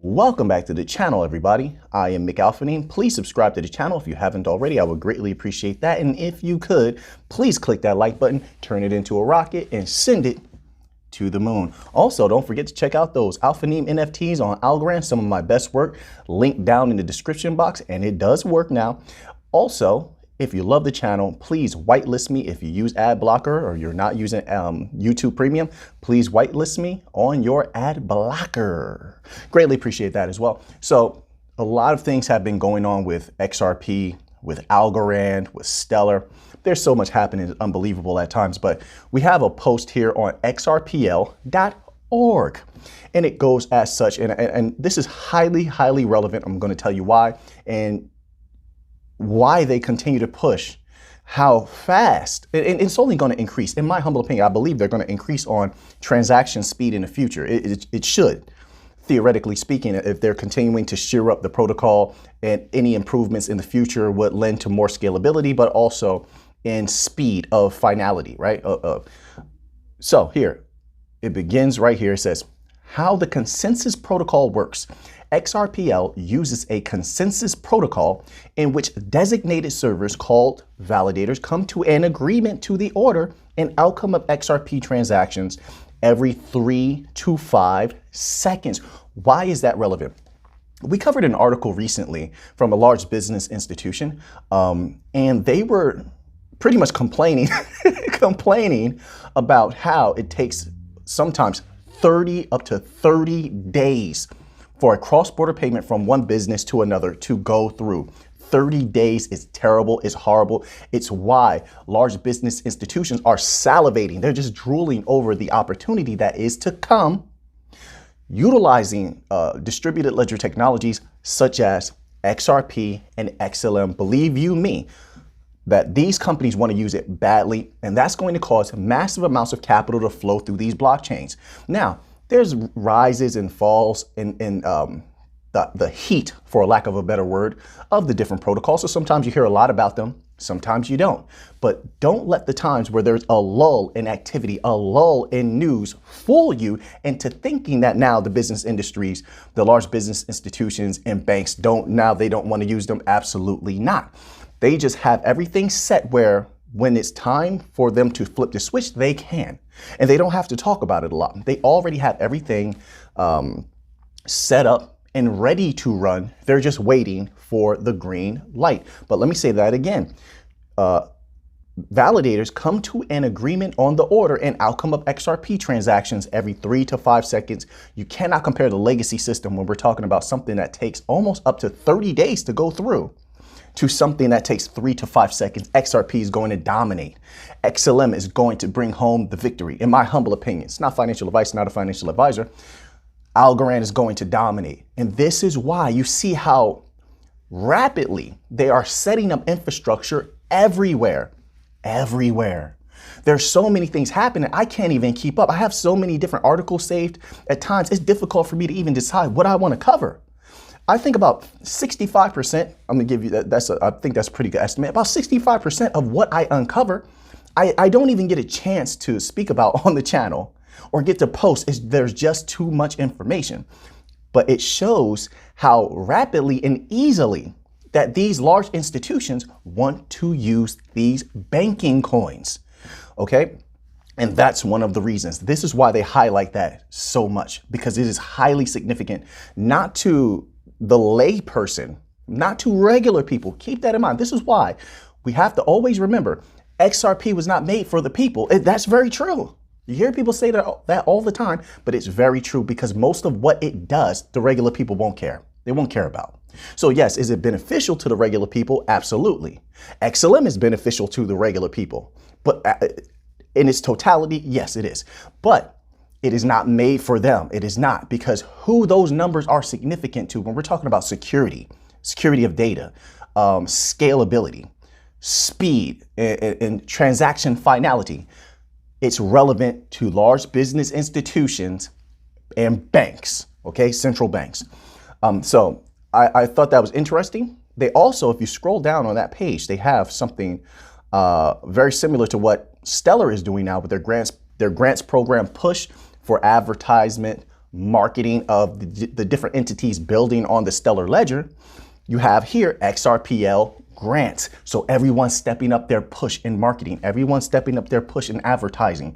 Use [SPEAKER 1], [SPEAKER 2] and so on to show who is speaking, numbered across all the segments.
[SPEAKER 1] Welcome back to the channel, everybody. I am Auphanim. Please subscribe to the channel if you haven't already. I would greatly appreciate that. And if you could, please click that like button, turn it into a rocket, and send it to the moon. Also, don't forget to check out those Auphanim NFTs on Algorand, some of my best work, linked down in the description box, and it does work now. Also, if you love the channel, please whitelist me. If you use ad blocker or you're not using YouTube Premium, please whitelist me on your ad blocker. Greatly appreciate that as well. So a lot of things have been going on with XRP, with Algorand, with Stellar. There's so much happening, it's unbelievable at times, but we have a post here on xrpl.org. And it goes as such, and this is highly, highly relevant. I'm going to tell you why, and why they continue to push, how fast, and it's only going to increase. In my humble opinion, I believe they're going to increase on transaction speed in the future. It should, theoretically speaking, if they're continuing to shear up the protocol, and any improvements in the future would lend to more scalability, but also in speed of finality, right? So here, it begins right here. It says, how the consensus protocol works. XRPL uses a consensus protocol in which designated servers called validators come to an agreement to the order and outcome of XRP transactions every 3 to 5 seconds. Why is that relevant? We covered an article recently from a large business institution, and they were pretty much complaining about how it takes sometimes 30 up to 30 days for a cross-border payment from one business to another to go through. 30 days is terrible, it's horrible. It's why large business institutions are salivating. They're just drooling over the opportunity that is to come, utilizing distributed ledger technologies such as XRP and XLM. Believe you me, that these companies want to use it badly, and that's going to cause massive amounts of capital to flow through these blockchains. Now, there's rises and falls in the heat, for lack of a better word, of the different protocols. So sometimes you hear a lot about them, sometimes you don't. But don't let the times where there's a lull in activity, a lull in news, fool you into thinking that now the business industries, the large business institutions and banks don't want to use them. Absolutely not. They just have everything set where when it's time for them to flip the switch, they can. And they don't have to talk about it a lot. They already have everything set up and ready to run. They're just waiting for the green light. But let me say that again. Validators come to an agreement on the order and outcome of XRP transactions every 3 to 5 seconds. You cannot compare the legacy system when we're talking about something that takes almost up to 30 days to go through to something that takes 3 to 5 seconds. XRP is going to dominate. XLM is going to bring home the victory, in my humble opinion. It's not financial advice, not a financial advisor. Algorand is going to dominate. And this is why you see how rapidly they are setting up infrastructure everywhere. Everywhere. There's so many things happening, I can't even keep up. I have so many different articles saved. At times, it's difficult for me to even decide what I want to cover. I think about 65%, I'm gonna give you that, I think that's a pretty good estimate. About 65% of what I uncover, I don't even get a chance to speak about on the channel or get to post. There's just too much information. But it shows how rapidly and easily that these large institutions want to use these banking coins, okay? And that's one of the reasons. This is why they highlight that so much, because it is highly significant, not to the lay person, not to regular people. Keep that in mind. This is why we have to always remember XRP was not made for the people. That's very true. You hear people say that all the time, but it's very true, because most of what it does, the regular people won't care. They won't care about. So yes, is it beneficial to the regular people? Absolutely. XLM is beneficial to the regular people, but in its totality, yes, it is. But it is not made for them. It is not, because who those numbers are significant to when we're talking about security of data, scalability, speed, and transaction finality. It's relevant to large business institutions and banks, okay, central banks. So I thought that was interesting. They also, if you scroll down on that page, they have something very similar to what Stellar is doing now with their grants program push for advertisement marketing of the different entities building on the Stellar Ledger, you have here XRPL grants. So everyone's stepping up their push in marketing. Everyone's stepping up their push in advertising.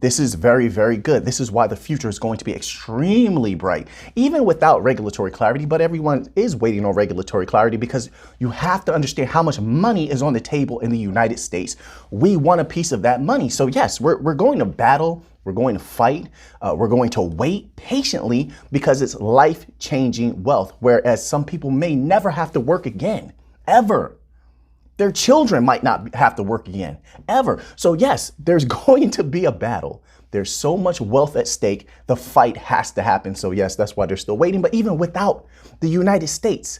[SPEAKER 1] This is very, very good. This is why the future is going to be extremely bright, even without regulatory clarity. But everyone is waiting on regulatory clarity because you have to understand how much money is on the table in the United States. We want a piece of that money. So yes, we're going to battle. We're going to fight. We're going to wait patiently because it's life-changing wealth, whereas some people may never have to work again, ever. Their children might not have to work again, ever. So yes, there's going to be a battle. There's so much wealth at stake. The fight has to happen. So yes, that's why they're still waiting. But even without the United States,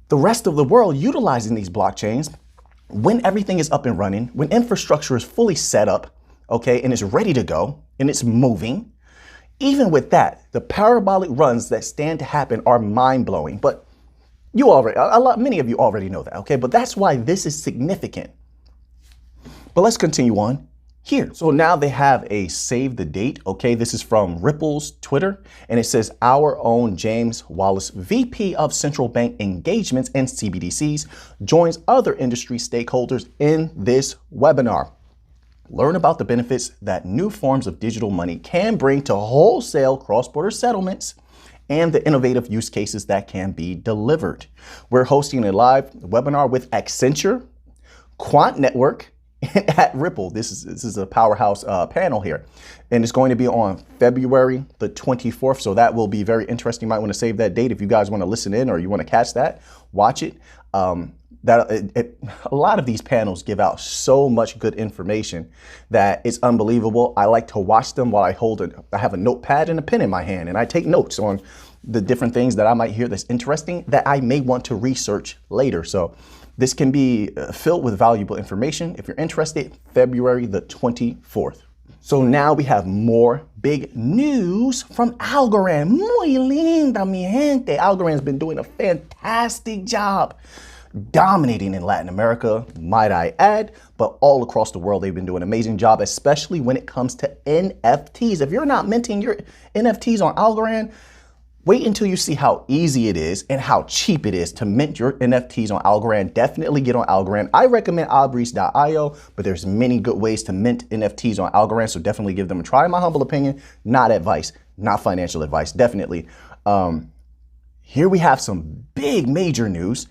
[SPEAKER 1] the rest of the world utilizing these blockchains, when everything is up and running, when infrastructure is fully set up, okay, and it's ready to go, and it's moving, even with that, the parabolic runs that stand to happen are mind-blowing. But you already, many of you already know that, okay? But that's why this is significant. But let's continue on here. So now they have a save the date, okay? This is from Ripple's Twitter, and it says, our own James Wallace, VP of Central Bank Engagements and CBDCs, joins other industry stakeholders in this webinar. Learn about the benefits that new forms of digital money can bring to wholesale cross-border settlements and the innovative use cases that can be delivered. We're hosting a live webinar with Accenture, Quant Network, and at Ripple. This is a powerhouse panel here. And it's going to be on February the 24th. So that will be very interesting. You might want to save that date if you guys want to listen in or you want to catch that, watch it. A lot of these panels give out so much good information that it's unbelievable. I like to watch them while I have a notepad and a pen in my hand, and I take notes on the different things that I might hear that's interesting that I may want to research later. So this can be filled with valuable information. If you're interested, February the 24th. So now we have more big news from Algorand. Muy linda, mi gente. Algorand's been doing a fantastic job dominating in Latin America, might I add, but all across the world, they've been doing an amazing job, especially when it comes to NFTs. If you're not minting your NFTs on Algorand, wait until you see how easy it is and how cheap it is to mint your NFTs on Algorand. Definitely get on Algorand. I recommend Abris.io, but there's many good ways to mint NFTs on Algorand, so definitely give them a try. In my humble opinion, not advice, not financial advice, definitely. Here we have some big major news.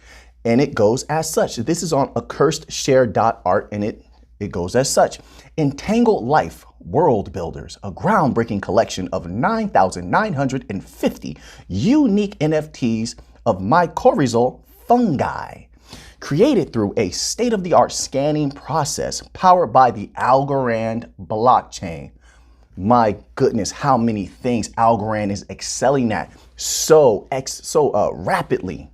[SPEAKER 1] And it goes as such. This is on accursedshare.art, and it goes as such. Entangled Life World Builders, a groundbreaking collection of 9,950 unique NFTs of mycorrhizal fungi, created through a state-of-the-art scanning process powered by the Algorand blockchain. My goodness, how many things Algorand is excelling at so rapidly.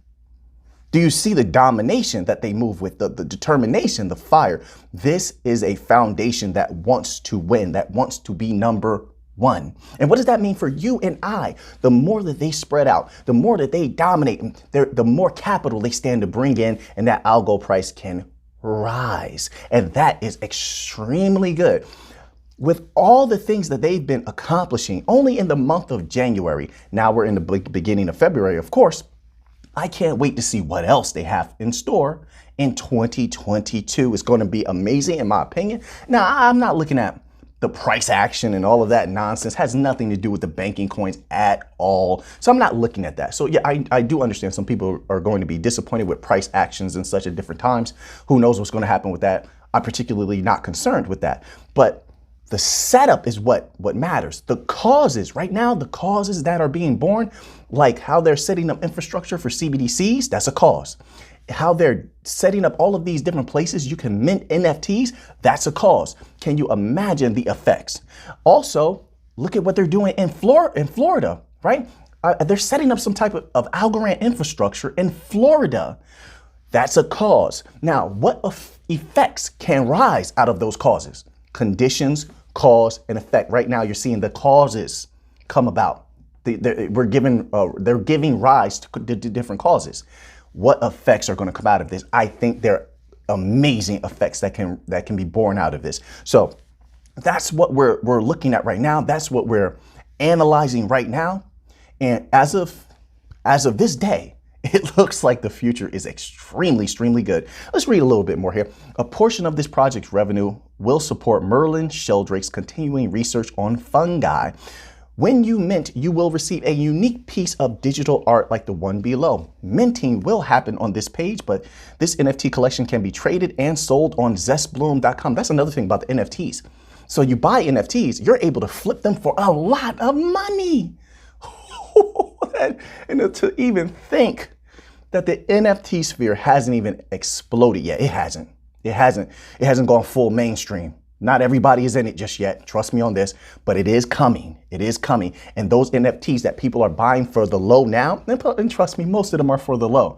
[SPEAKER 1] Do you see the domination that they move with, the determination, the fire? This is a foundation that wants to win, that wants to be number one. And what does that mean for you and I? The more that they spread out, the more that they dominate, the more capital they stand to bring in, and that algo price can rise. And that is extremely good. With all the things that they've been accomplishing only in the month of January, now we're in the beginning of February, of course, I can't wait to see what else they have in store in 2022. It's going to be amazing, in my opinion. Now, I'm not looking at the price action and all of that nonsense. It has nothing to do with the banking coins at all. So I'm not looking at that. So yeah, I do understand some people are going to be disappointed with price actions and such at different times. Who knows what's going to happen with that? I'm particularly not concerned with that. But the setup is what matters. The causes, right now, the causes that are being born, like how they're setting up infrastructure for CBDCs, that's a cause. How they're setting up all of these different places you can mint NFTs, that's a cause. Can you imagine the effects? Also, look at what they're doing in Florida, right? They're setting up some type of Algorand infrastructure in Florida. That's a cause. Now, what effects can rise out of those causes? Conditions, cause, and effect. Right now, you're seeing the causes come about. They're giving rise to different causes. What effects are going to come out of this? I think they're amazing effects that can be born out of this. So that's what we're looking at right now. That's what we're analyzing right now. And as of this day, it looks like the future is extremely good. Let's read a little bit more here. A portion of this project's revenue will support Merlin Sheldrake's continuing research on fungi. When you mint, you will receive a unique piece of digital art like the one below. Minting will happen on this page, but this NFT collection can be traded and sold on zestbloom.com. That's another thing about the NFTs. So you buy NFTs, you're able to flip them for a lot of money. And to even think that the NFT sphere hasn't even exploded yet. It hasn't gone full mainstream. Not everybody is in it just yet. Trust me on this, but it is coming. It is coming. And those NFTs that people are buying for the low now, and trust me, most of them are for the low,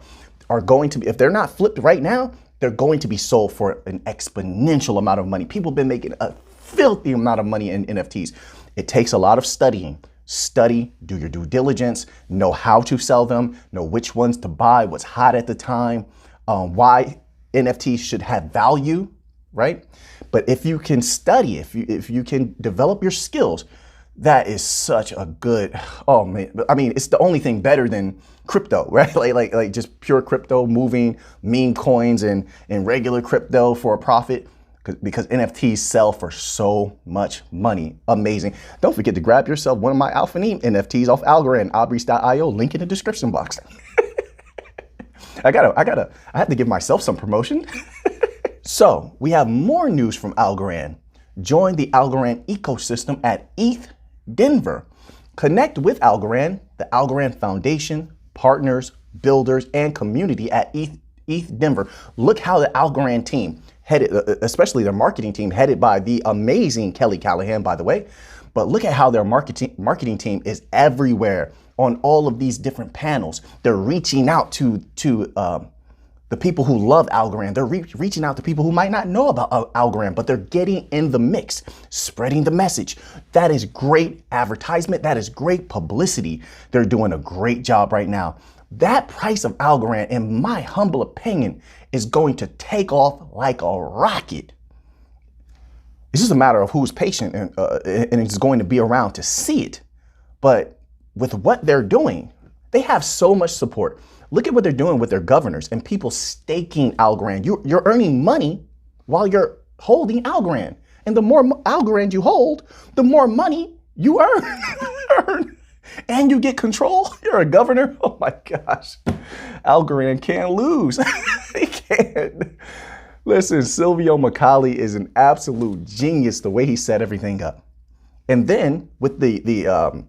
[SPEAKER 1] are going to be, if they're not flipped right now, they're going to be sold for an exponential amount of money. People have been making a filthy amount of money in NFTs. It takes a lot of studying. Study, do your due diligence, know how to sell them, know which ones to buy, what's hot at the time, why NFTs should have value, right? But if you can study, if you can develop your skills, that is such a good, oh man, I mean, it's the only thing better than crypto, right? Like just pure crypto, moving meme coins and regular crypto for a profit. Because NFTs sell for so much money. Amazing. Don't forget to grab yourself one of my Auphanim NFTs off Algorand, Abris.io, link in the description box. I have to give myself some promotion. So we have more news from Algorand. Join the Algorand ecosystem at ETH Denver. Connect with Algorand, the Algorand Foundation, partners, builders, and community at ETH Denver. Look how the Algorand team, headed, especially their marketing team, headed by the amazing Kelly Callahan, by the way. But look at how their marketing team is everywhere on all of these different panels. They're reaching out to the people who love Algorand. They're reaching out to people who might not know about Algorand, but they're getting in the mix, spreading the message. That is great advertisement. That is great publicity. They're doing a great job right now. That price of Algorand, in my humble opinion, is going to take off like a rocket. It's just a matter of who's patient and it's going to be around to see it. But with what they're doing, they have so much support. Look at what they're doing with their governors and people staking Algorand. You're earning money while you're holding Algorand. And the more Algorand you hold, the more money you earn. And you get control. You're a governor. Oh my gosh. Algorand can't lose. He can't. Listen, Silvio Macaulay is an absolute genius the way he set everything up. And then with the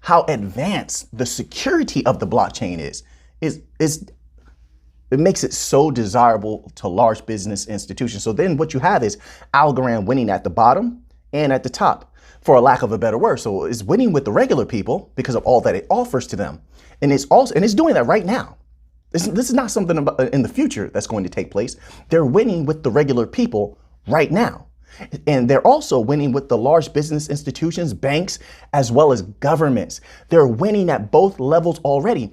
[SPEAKER 1] how advanced the security of the blockchain is it makes it so desirable to large business institutions. So then what you have is Algorand winning at the bottom and at the top, for a lack of a better word. So it's winning with the regular people because of all that it offers to them. And it's doing that right now. This is not something in the future that's going to take place. They're winning with the regular people right now. And they're also winning with the large business institutions, banks, as well as governments. They're winning at both levels already,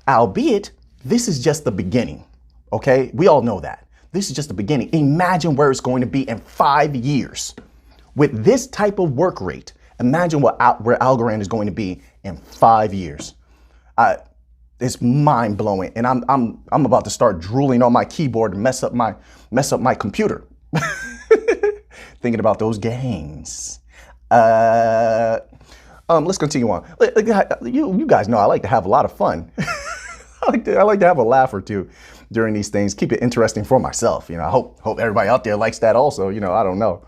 [SPEAKER 1] albeit this is just the beginning. Okay, we all know that. This is just the beginning. Imagine where it's going to be in 5 years. With this type of work rate, imagine where Algorand is going to be in 5 years. It's mind blowing, and I'm about to start drooling on my keyboard and mess up my computer. Thinking about those gains. Let's continue on. You guys know I like to have a lot of fun. I like to have a laugh or two during these things. Keep it interesting for myself. You know, I hope everybody out there likes that also. You know, I don't know.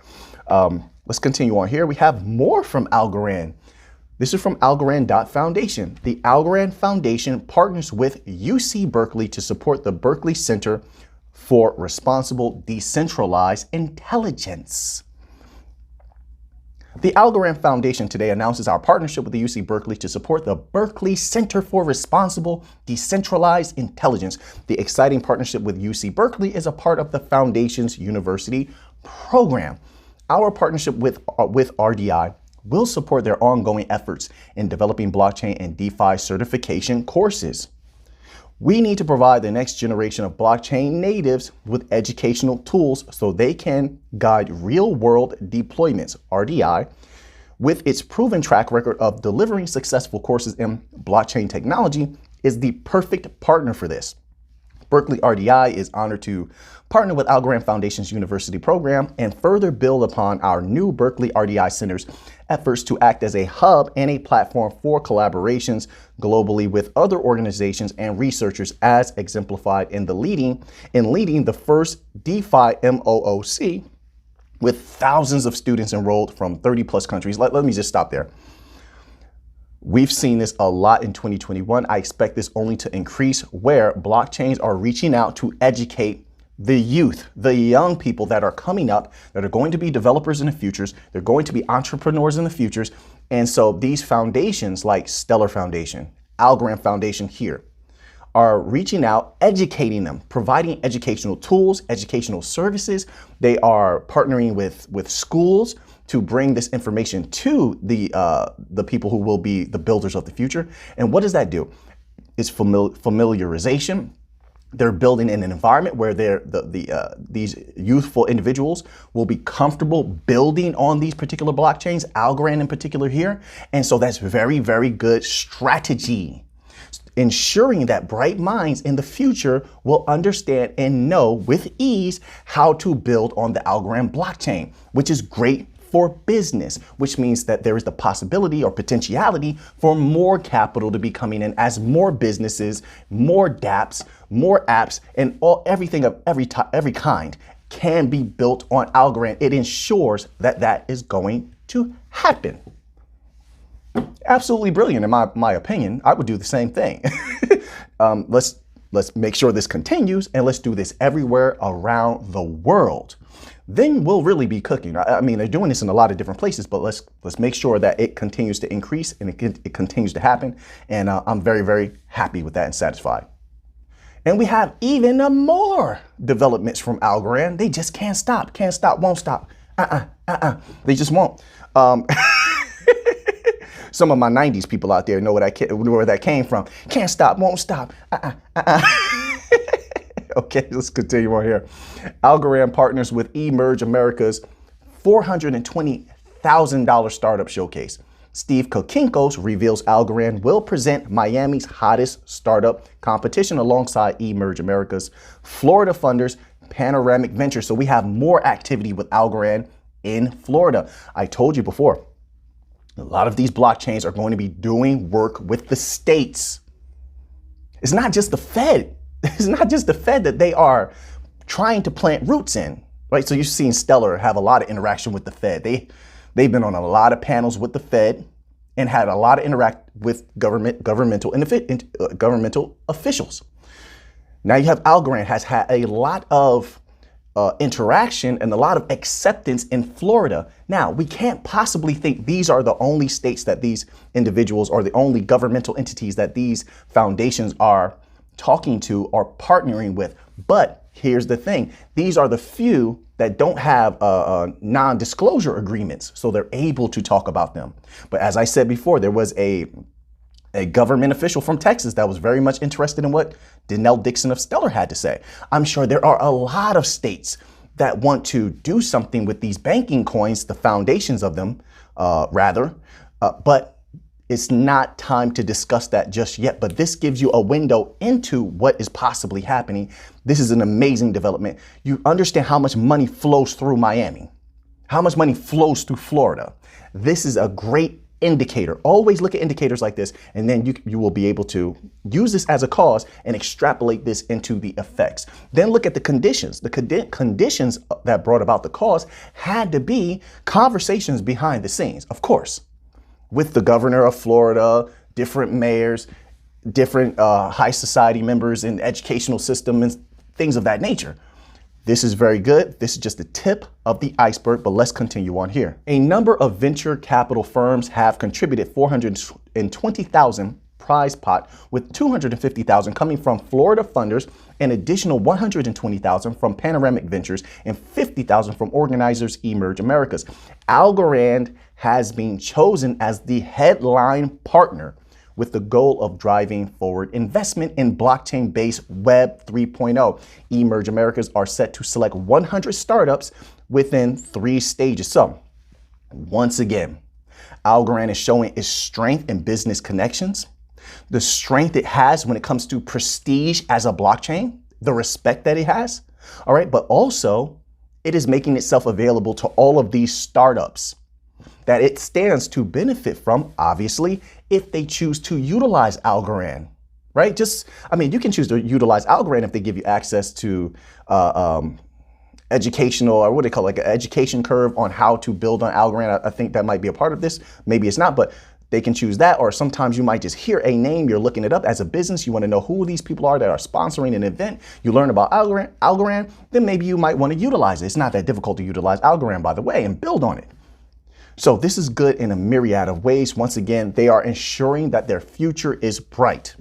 [SPEAKER 1] Let's continue on here. We have more from Algorand. This is from Algorand.Foundation. The Algorand Foundation partners with UC Berkeley to support the Berkeley Center for Responsible Decentralized Intelligence. The Algorand Foundation today announces our partnership with the UC Berkeley to support the Berkeley Center for Responsible Decentralized Intelligence. The exciting partnership with UC Berkeley is a part of the Foundation's university program. Our partnership with RDI will support their ongoing efforts in developing blockchain and DeFi certification courses. We need to provide the next generation of blockchain natives with educational tools so they can guide real-world deployments. RDI with its proven track record of delivering successful courses in blockchain technology, is the perfect partner for this. Berkeley RDI is honored to partner with Algorand Foundation's university program and further build upon our new Berkeley RDI Center's efforts to act as a hub and a platform for collaborations globally with other organizations and researchers, as exemplified in leading the first DeFi MOOC with thousands of students enrolled from 30 plus countries. Let me just stop there. We've seen this a lot in 2021. I expect this only to increase, where blockchains are reaching out to educate the youth, the young people that are coming up, that are going to be developers in the futures. They're going to be entrepreneurs in the futures. And so these foundations like Stellar Foundation, Algorand Foundation here, are reaching out, educating them, providing educational tools, educational services. They are partnering with schools to bring this information to the people who will be the builders of the future. And what does that do? It's familiarization. They're building in an environment where these youthful individuals will be comfortable building on these particular blockchains, Algorand in particular here. And so that's very, very good strategy, ensuring that bright minds in the future will understand and know with ease how to build on the Algorand blockchain, which is great for business, which means that there is the possibility or potentiality for more capital to be coming in as more businesses, more dApps, more apps, and everything of every kind can be built on Algorand. It ensures that that is going to happen. Absolutely brilliant, in my opinion. I would do the same thing. Let's make sure this continues, and let's do this everywhere around the world. Then we'll really be cooking. I mean, they're doing this in a lot of different places, but let's make sure that it continues to increase and it continues to happen. And I'm very, very happy with that and satisfied. And we have even more developments from Algorand. They just can't stop, won't stop. They just won't. Some of my 90s people out there know where that came from. Can't stop, won't stop. Okay, let's continue on here. Algorand partners with Emerge America's $420,000 startup showcase. Steve Kokinkos reveals Algorand will present Miami's hottest startup competition alongside Emerge America's Florida funders, Panoramic Ventures. So we have more activity with Algorand in Florida. I told you before, a lot of these blockchains are going to be doing work with the states. It's not just the Fed. It's not just the Fed that they are trying to plant roots in, right? So you've seen Stellar have a lot of interaction with the Fed. They've been on a lot of panels with the Fed and had a lot of interact with governmental officials. Now you have Algorand has had a lot of interaction and a lot of acceptance in Florida. Now, we can't possibly think these are the only states that these individuals or the only governmental entities that these foundations are talking to or partnering with. But here's the thing. These are the few that don't have non-disclosure agreements, so they're able to talk about them. But as I said before, there was a government official from Texas that was very much interested in what Denell Dixon of Stellar had to say. I'm sure there are a lot of states that want to do something with these banking coins, the foundations of them, but it's not time to discuss that just yet. But this gives you a window into what is possibly happening. This is an amazing development. You understand how much money flows through Miami, how much money flows through Florida. This is a great indicator. Always look at indicators like this, and then you will be able to use this as a cause and extrapolate this into the effects. Then look at the conditions. The conditions that brought about the cause had to be conversations behind the scenes, of course, with the governor of Florida, different mayors, different high society members in the educational system and things of that nature. This is very good. This is just the tip of the iceberg, but let's continue on here. A number of venture capital firms have contributed 420,000 prize pot, with 250,000 coming from Florida funders, an additional 120,000 from Panoramic Ventures, and 50,000 from organizers Emerge Americas. Algorand has been chosen as the headline partner with the goal of driving forward investment in blockchain-based Web 3.0. Emerge Americas are set to select 100 startups within 3 stages. So, once again, Algorand is showing its strength in business connections, the strength it has when it comes to prestige as a blockchain, the respect that it has, all right? But also, it is making itself available to all of these startups that it stands to benefit from, obviously, if they choose to utilize Algorand, right? You can choose to utilize Algorand if they give you access to educational, or what they call like an education curve on how to build on Algorand. I think that might be a part of this. Maybe it's not, but they can choose that. Or sometimes you might just hear a name, you're looking it up as a business, you want to know who these people are that are sponsoring an event, you learn about Algorand, then maybe you might want to utilize it. It's not that difficult to utilize Algorand, by the way, and build on it. So this is good in a myriad of ways. Once again, they are ensuring that their future is bright.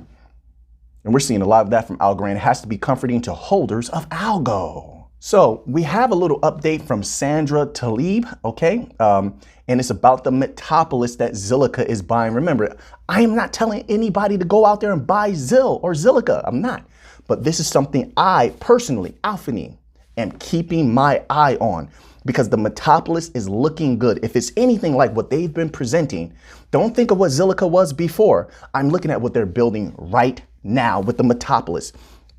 [SPEAKER 1] And we're seeing a lot of that from Algorand. It has to be comforting to holders of Algo. So we have a little update from Sandra Talib, okay? And it's about the Metapolis that Zilliqa is buying. Remember, I am not telling anybody to go out there and buy Zil or Zilliqa. I'm not. But this is something I personally, Auphanim, am keeping my eye on, because the Metapolis is looking good. If it's anything like what they've been presenting, don't think of what Zilliqa was before. I'm looking at what they're building right now with the Metapolis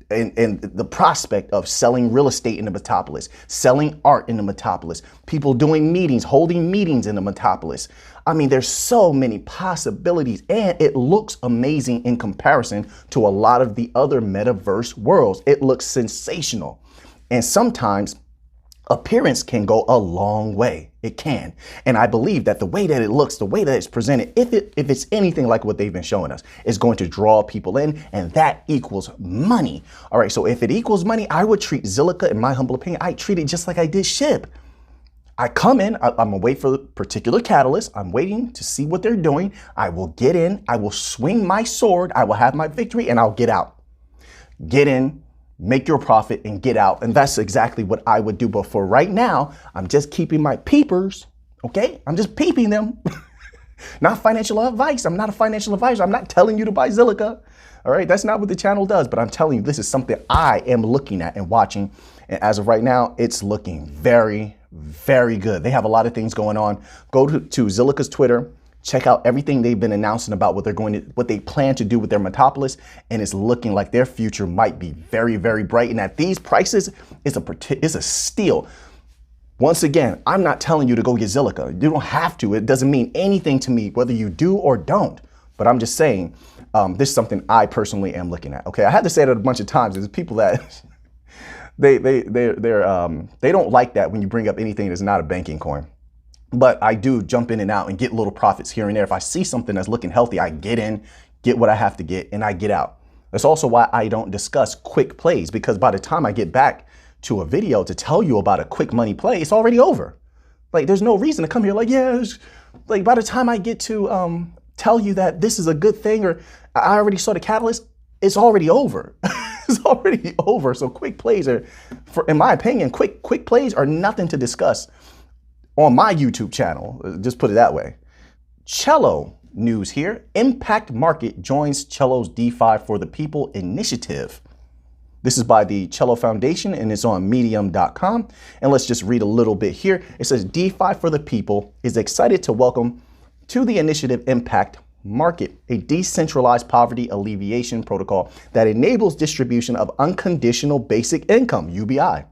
[SPEAKER 1] and the prospect of selling real estate in the Metapolis, selling art in the Metapolis, people doing meetings, holding meetings in the Metapolis. I mean, there's so many possibilities, and it looks amazing in comparison to a lot of the other metaverse worlds. It looks sensational. And sometimes appearance can go a long way. It can. And I believe that the way that it looks, the way that it's presented, if it's anything like what they've been showing us, is going to draw people in, and that equals money. All right, so if it equals money, I would treat Zilliqa, in my humble opinion, I treat it just like I did SHIB. I come in, I'm gonna wait for the particular catalyst. I'm waiting to see what they're doing. I will get in, I will swing my sword, I will have my victory, and I'll get out. Get in, make your profit, and get out. And that's exactly what I would do. But for right now, I'm just keeping my peepers, okay? I'm just peeping them. Not financial advice. I'm not a financial advisor. I'm not telling you to buy Zilliqa. All right, that's not what the channel does. But I'm telling you, this is something I am looking at and watching. And as of right now, it's looking very, very good. They have a lot of things going on. Go to Zilliqa's Twitter. Check out everything they've been announcing about what they plan to do with their Metapolis, and it's looking like their future might be very, very bright. And at these prices, it's a steal. Once again, I'm not telling you to go get Zilliqa. You don't have to. It doesn't mean anything to me whether you do or don't. But I'm just saying, this is something I personally am looking at. Okay, I had to say that a bunch of times. There's people that they don't like that when you bring up anything that's not a banking coin. But I do jump in and out and get little profits here and there. If I see something that's looking healthy, I get in, get what I have to get, and I get out. That's also why I don't discuss quick plays, because by the time I get back to a video to tell you about a quick money play, it's already over. Like, there's no reason to come here like, yeah, like by the time I get to tell you that this is a good thing, or I already saw the catalyst, it's already over. It's already over. So quick plays are, in my opinion, quick plays are nothing to discuss on my YouTube channel, just put it that way. Celo news here. Impact Market joins Celo's DeFi for the People initiative. This is by the Celo Foundation, and it's on medium.com. And let's just read a little bit here. It says, DeFi for the People is excited to welcome to the initiative Impact Market, a decentralized poverty alleviation protocol that enables distribution of unconditional basic income, UBI,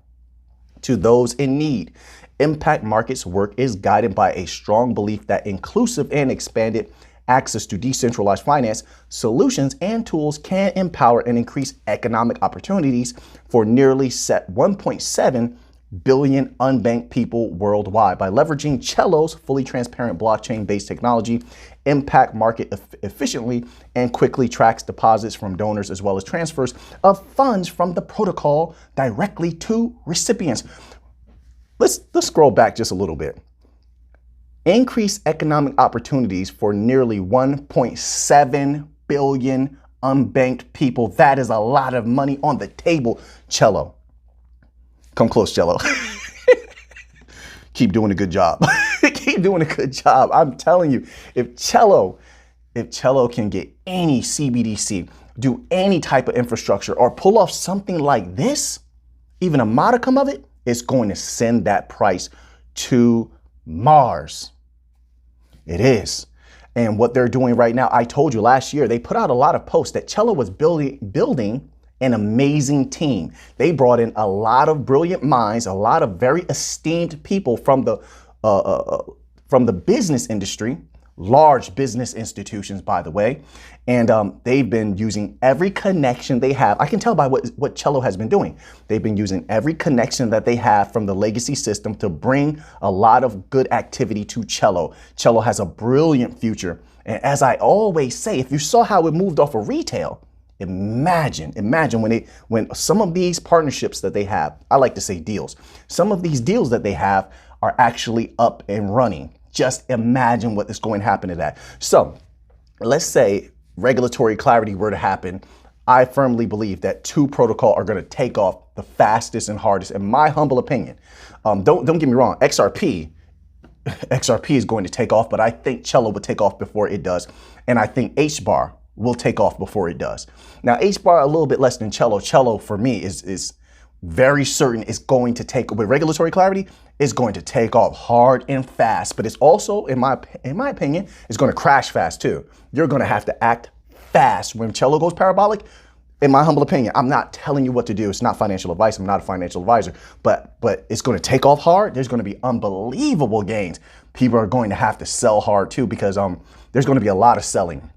[SPEAKER 1] to those in need. Impact Market's work is guided by a strong belief that inclusive and expanded access to decentralized finance solutions and tools can empower and increase economic opportunities for nearly 1.7 billion unbanked people worldwide. By leveraging Celo's fully transparent blockchain-based technology, Impact Market efficiently and quickly tracks deposits from donors as well as transfers of funds from the protocol directly to recipients. Let's scroll back just a little bit. Increase economic opportunities for nearly 1.7 billion unbanked people. That is a lot of money on the table. Celo, come close, Celo. Keep doing a good job. Keep doing a good job. I'm telling you, if Celo can get any CBDC, do any type of infrastructure, or pull off something like this, even a modicum of it, it's going to send that price to Mars. It is. And what they're doing right now, I told you last year, they put out a lot of posts that Celo was building an amazing team. They brought in a lot of brilliant minds, a lot of very esteemed people from the business industry, large business institutions, by the way. And they've been using every connection they have. I can tell by what Celo has been doing. They've been using every connection that they have from the legacy system to bring a lot of good activity to Celo. Celo has a brilliant future. And as I always say, if you saw how it moved off of retail, imagine when some of these partnerships that they have, I like to say deals, some of these deals that they have are actually up and running. Just imagine what is going to happen to that. So let's say regulatory clarity were to happen. I firmly believe that two protocol are going to take off the fastest and hardest, in my humble opinion. Don't get me wrong, XRP is going to take off, but I think Celo will take off before it does. And I think HBAR will take off before it does. Now, HBAR a little bit less than Celo. Celo for me is very certain it's going to take, with regulatory clarity, is going to take off hard and fast. But it's also, in my opinion, it's going to crash fast too. You're going to have to act fast when Celo goes parabolic. In my humble opinion, I'm not telling you what to do. It's not financial advice. I'm not a financial advisor, but it's going to take off hard. There's going to be unbelievable gains. People are going to have to sell hard too, because there's going to be a lot of selling,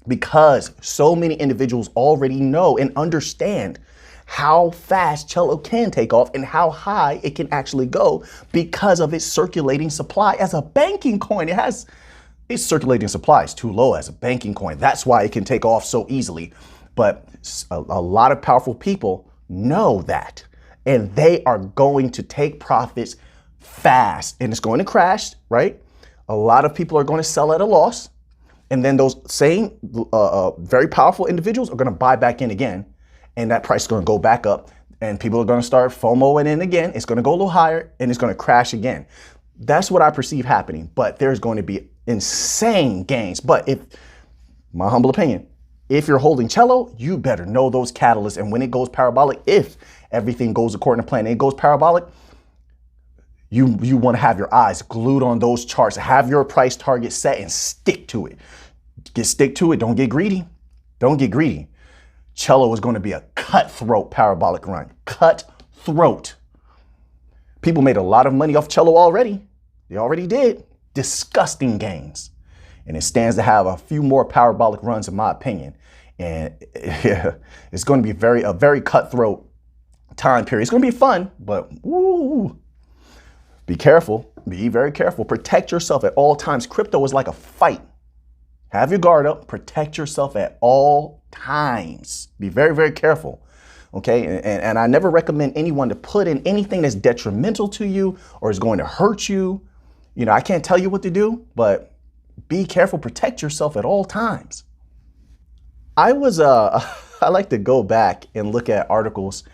[SPEAKER 1] because so many individuals already know and understand how fast Celo can take off and how high it can actually go because of its circulating supply as a banking coin. Its circulating supply is too low as a banking coin. That's why it can take off so easily. But a lot of powerful people know that, and they are going to take profits fast, and it's going to crash, right? A lot of people are going to sell at a loss, and then those same very powerful individuals are going to buy back in again. And that price is going to go back up, and people are going to start FOMOing in again. It's going to go a little higher, and it's going to crash again. That's what I perceive happening. But there's going to be insane gains. But if, my humble opinion, if you're holding Celo, you better know those catalysts. And when it goes parabolic, if everything goes according to plan and it goes parabolic, you want to have your eyes glued on those charts. Have your price target set and stick to it. Stick to it. Don't get greedy. Don't get greedy. Celo is going to be a cutthroat parabolic run. Cutthroat. People made a lot of money off Celo already. They already did. Disgusting gains. And it stands to have a few more parabolic runs, in my opinion. And it's going to be a very cutthroat time period. It's going to be fun, but woo, be careful. Be very careful. Protect yourself at all times. Crypto is like a fight. Have your guard up. Protect yourself at all times. Be very, very careful. Okay. And I never recommend anyone to put in anything that's detrimental to you or is going to hurt you. You know, I can't tell you what to do, but be careful. Protect yourself at all times. I like to go back and look at articles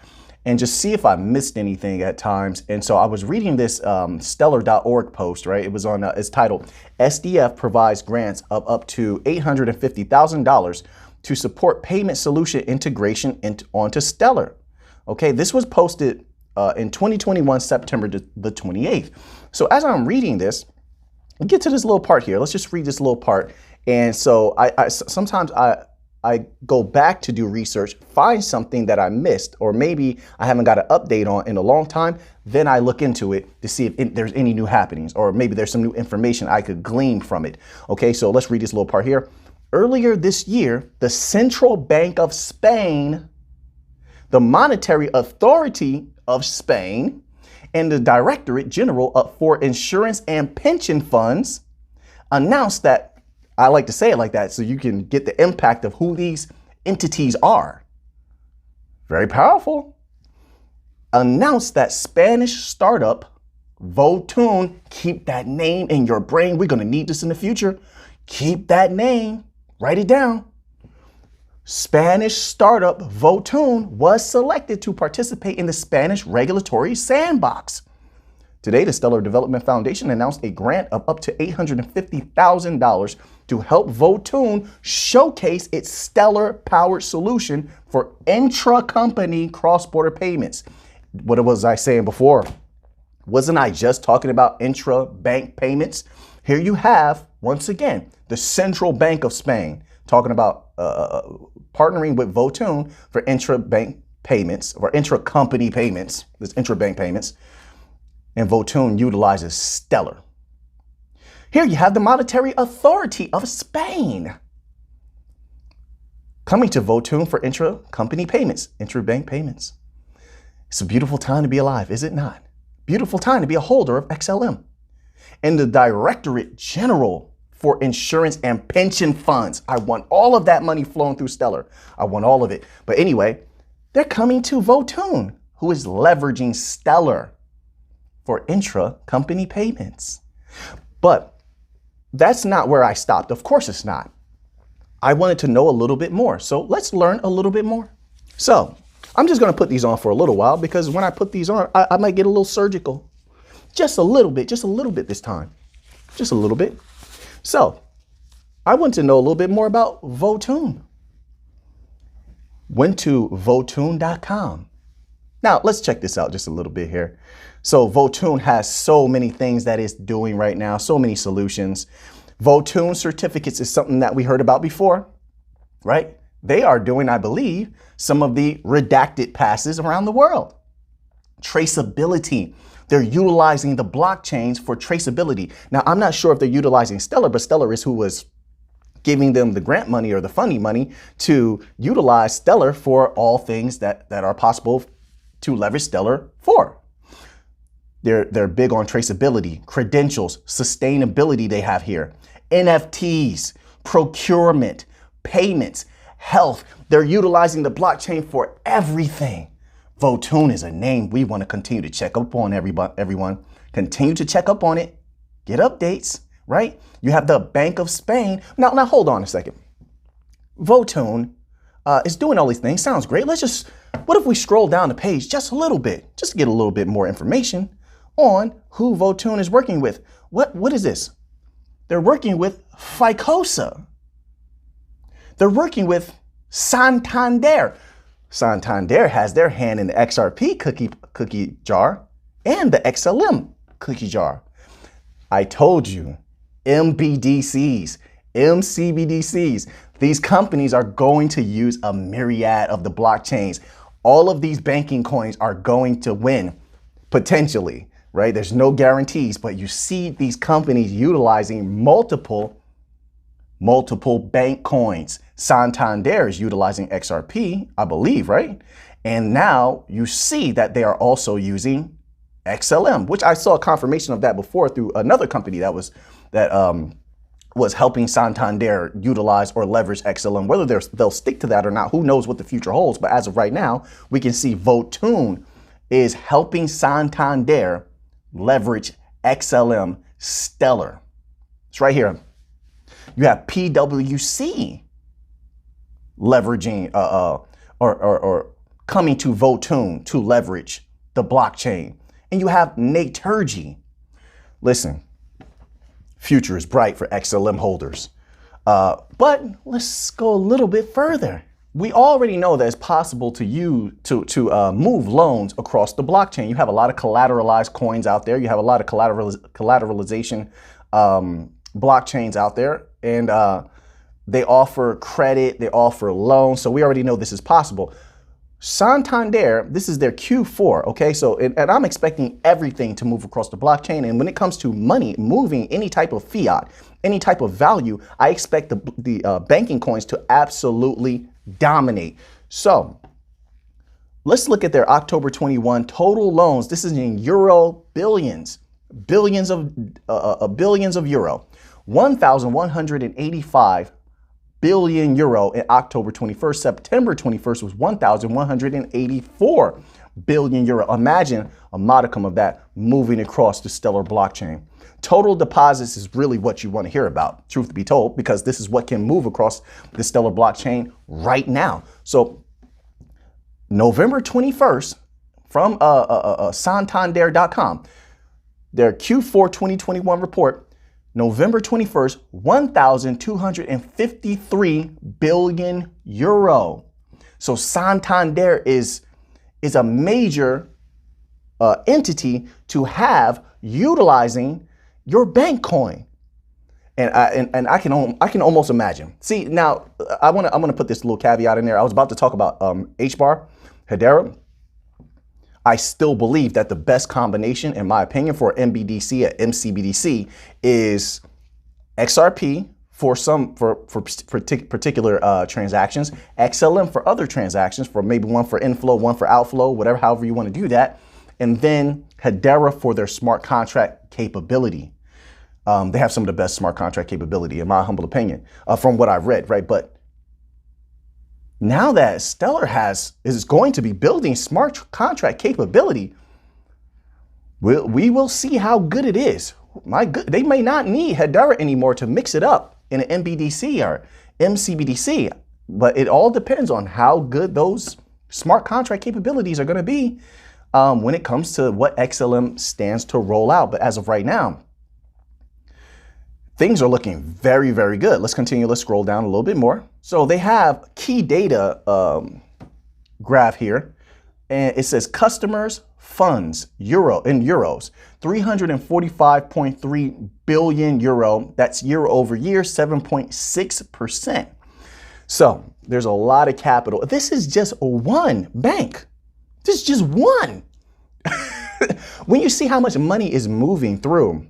[SPEAKER 1] and just see if I missed anything at times. And so I was reading this stellar.org post, right? It was on, it's titled, SDF provides grants of up to $850,000 to support payment solution integration onto Stellar. Okay, this was posted in 2021, September the 28th. So as I'm reading this, we get to this little part here. Let's just read this little part. And so sometimes I go back to do research, find something that I missed, or maybe I haven't got an update on in a long time. Then I look into it to see if there's any new happenings, or maybe there's some new information I could glean from it. Okay, so let's read this little part here. Earlier this year, the Central Bank of Spain, the Monetary Authority of Spain, and the Directorate General for Insurance and Pension Funds announced that, I like to say it like that so you can get the impact of who these entities are. Very powerful. Announced that Spanish startup Votun, keep that name in your brain. We're going to need this in the future. Keep that name. Write it down. Spanish startup Votun was selected to participate in the Spanish regulatory sandbox. Today, the Stellar Development Foundation announced a grant of up to $850,000 to help Votun showcase its Stellar-powered solution for intra-company cross-border payments. What was I saying before? Wasn't I just talking about intra-bank payments? Here you have once again, the Central Bank of Spain, talking about partnering with Votoon for intra-bank payments or intra-company payments, this intra-bank payments, and Votoon utilizes Stellar. Here you have the Monetary Authority of Spain coming to Votoon for intra-company payments, intra-bank payments. It's a beautiful time to be alive, is it not? Beautiful time to be a holder of XLM. And the Directorate General for Insurance and Pension Funds. I want all of that money flowing through Stellar. I want all of it. But anyway, they're coming to Votoon, who is leveraging Stellar for intra-company payments. But that's not where I stopped. Of course it's not. I wanted to know a little bit more. So let's learn a little bit more. So I'm just going to put these on for a little while, because when I put these on, I might get a little surgical. Just a little bit this time. Just a little bit. So I want to know a little bit more about Votoon. Went to Votoon.com. Now let's check this out just a little bit here. So Votoon has so many things that it's doing right now, so many solutions. Votoon certificates is something that we heard about before, right? They are doing, I believe, some of the redacted passes around the world. Traceability. They're utilizing the blockchains for traceability. Now, I'm not sure if they're utilizing Stellar, but Stellar is who was giving them the grant money or the funding money to utilize Stellar for all things that are possible to leverage Stellar for. They're big on traceability, credentials, sustainability they have here, NFTs, procurement, payments, health. They're utilizing the blockchain for everything. Votoon is a name we want to continue to check up on, everyone. Continue to check up on it. Get updates, right? You have the Bank of Spain. Now hold on a second. Votoon is doing all these things. Sounds great. What if we scroll down the page just a little bit, just to get a little bit more information on who Votoon is working with. What is this? They're working with Ficosa. They're working with Santander. Santander has their hand in the XRP cookie jar and the XLM cookie jar. I told you, MBDCs, MCBDCs, these companies are going to use a myriad of the blockchains. All of these banking coins are going to win, potentially, right? There's no guarantees, but you see these companies utilizing multiple bank coins. Santander is utilizing XRP, I believe, right? And now you see that they are also using XLM, which I saw a confirmation of that before through another company that was helping Santander utilize or leverage XLM. Whether they'll stick to that or not, who knows what the future holds. But as of right now, we can see Votoon is helping Santander leverage XLM Stellar. It's right here. You have PwC leveraging or coming to Votoon to leverage the blockchain. And you have Naturgy. Listen, future is bright for XLM holders. But let's go a little bit further. We already know that it's possible to move loans across the blockchain. You have a lot of collateralized coins out there. You have a lot of collateralization blockchains out there, and they offer credit, they offer loans. So we already know this is possible. Santander, this is their Q4, okay? So, and I'm expecting everything to move across the blockchain. And when it comes to money, moving any type of fiat, any type of value, I expect the banking coins to absolutely dominate. So let's look at their October 21 total loans. This is in euro billions of euro. 1,185 billion euro in October 21st. September 21st was 1,184 billion euro. Imagine a modicum of that moving across the Stellar blockchain. Total deposits is really what you want to hear about, truth be told, because this is what can move across the Stellar blockchain right now. So November 21st from Santander.com, their Q4 2021 report, November 21st, 1,253 billion euro. So Santander is a major entity to have utilizing your bank coin. And I can almost imagine. See, now I'm gonna put this little caveat in there. I was about to talk about HBAR, Hedera. I still believe that the best combination, in my opinion, for MBDC at MCBDC is XRP for particular transactions, XLM for other transactions, for maybe one for inflow, one for outflow, whatever, however you want to do that, and then Hedera for their smart contract capability. They have some of the best smart contract capability, in my humble opinion, from what I've read, right? But now that Stellar is going to be building smart contract capability, we will see how good it is. They may not need Hedera anymore to mix it up in an MBDC or MCBDC, but it all depends on how good those smart contract capabilities are going to be when it comes to what XLM stands to roll out. But as of right now, things are looking very, very good. Let's continue. Let's scroll down a little bit more. So they have key data graph here, and it says customers, funds, in euros, 345.3 billion euro. That's year over year, 7.6%. So there's a lot of capital. This is just one bank. This is just one. When you see how much money is moving through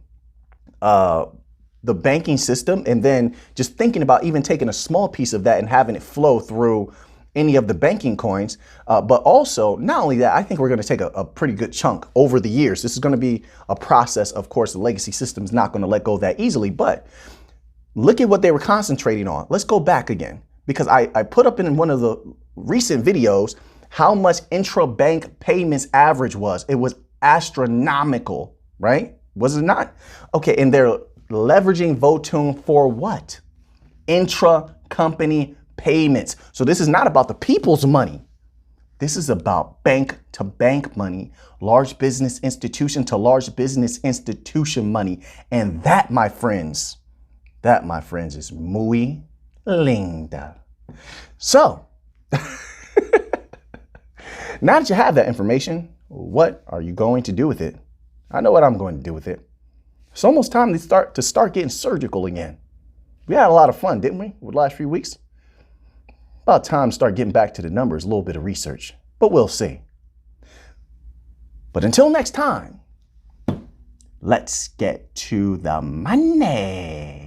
[SPEAKER 1] the banking system, and then just thinking about even taking a small piece of that and having it flow through any of the banking coins, but also not only that, I think we're going to take a pretty good chunk over the years. This is going to be a process. Of course, the legacy system is not going to let go that easily, but look at what they were concentrating on. Let's go back again, because I put up in one of the recent videos how much intra-bank payments average was. It was astronomical, right? Was it not? Okay, and they're leveraging Votoon for what? Intra-company payments. So this is not about the people's money. This is about bank to bank money, large business institution to large business institution money. And that, my friends, is muy linda. So now that you have that information, what are you going to do with it? I know what I'm going to do with it. It's almost time to start getting surgical again. We had a lot of fun, didn't we, with the last few weeks? About time to start getting back to the numbers, a little bit of research, but we'll see. But until next time, let's get to the money.